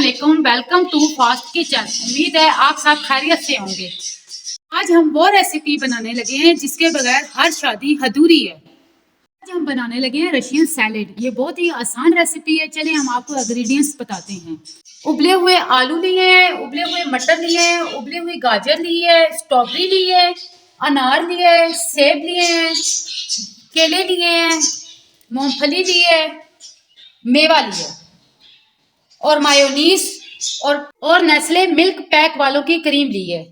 अस्सलामुअलैकुम, welcome to fast kitchen. उम्मीद है आप सब खैरियत से होंगे। आज हम वो रेसिपी बनाने लगे हैं जिसके बगैर हर शादी अधूरी है। आज हम बनाने लगे हैं रशियन सैलेड। ये बहुत ही आसान रेसिपी है। चलिए हम आपको इंग्रेडिएंट्स बताते हैं। उबले हुए आलू लिए हैं, उबले हुए मटर लिए हैं, उबले हुई गाजर ली है, स्ट्रॉबेरी ली है, अनार लिए है, सेब लिए हैं, केले लिए हैं, मूंगफली ली है, मेवा लिया और मायोनीज और नेस्ले मिल्क पैक वालों की क्रीम ली है।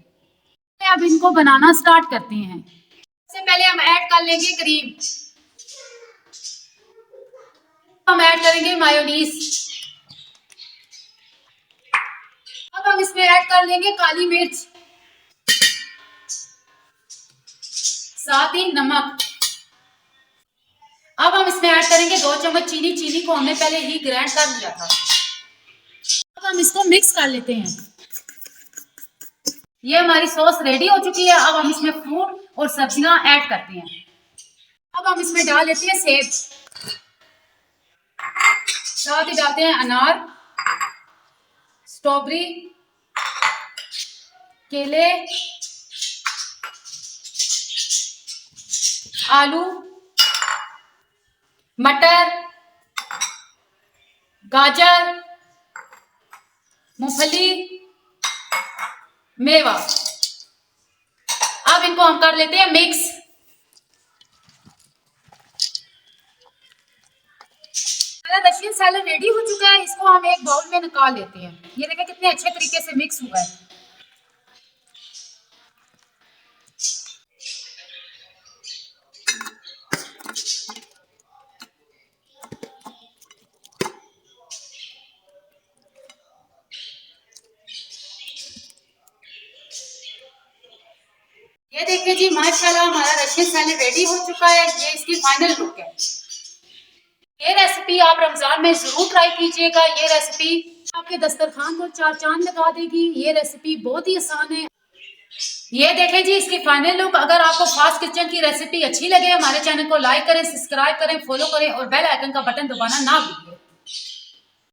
अब इनको बनाना स्टार्ट करते हैं। सबसे पहले हम ऐड कर लेंगे क्रीम। हम ऐड करेंगे मायोनीज। अब हम इसमें ऐड कर लेंगे काली मिर्च, साथ ही नमक। अब हम इसमें ऐड करेंगे 2 चम्मच चीनी। चीनी को हमने पहले ही ग्राइंड कर लिया था। अब हम इसको मिक्स कर लेते हैं। ये हमारी सॉस रेडी हो चुकी है। अब हम इसमें फ्रूट और सब्जियां ऐड करते हैं। अब हम इसमें डाल लेते हैं सेब, साथ ही डालते हैं अनार, स्ट्रॉबेरी, केले, आलू, मटर, गाजर, मूंगफली, मेवा। अब इनको हम कर लेते हैं मिक्स। रशियन सैलेड रेडी हो चुका है। इसको हम एक बाउल में निकाल लेते हैं। ये देखें कितने अच्छे तरीके से मिक्स हुआ है। ये देखिए जी, माशाल्लाह हमारा रशियन सैलेड रेडी हो चुका है। ये इसकी फाइनल लुक है। ये रेसिपी आप रमजान में जरूर ट्राई कीजिएगा। ये रेसिपी आपके दस्तरखान को 4 चांद लगा देगी। ये रेसिपी बहुत ही आसान है। ये देखें जी इसकी फाइनल लुक। अगर आपको फास्ट किचन की रेसिपी अच्छी लगे, हमारे चैनल को लाइक करें, सब्सक्राइब करें, फॉलो करें और बेल आइकन का बटन दबाना ना भूलें।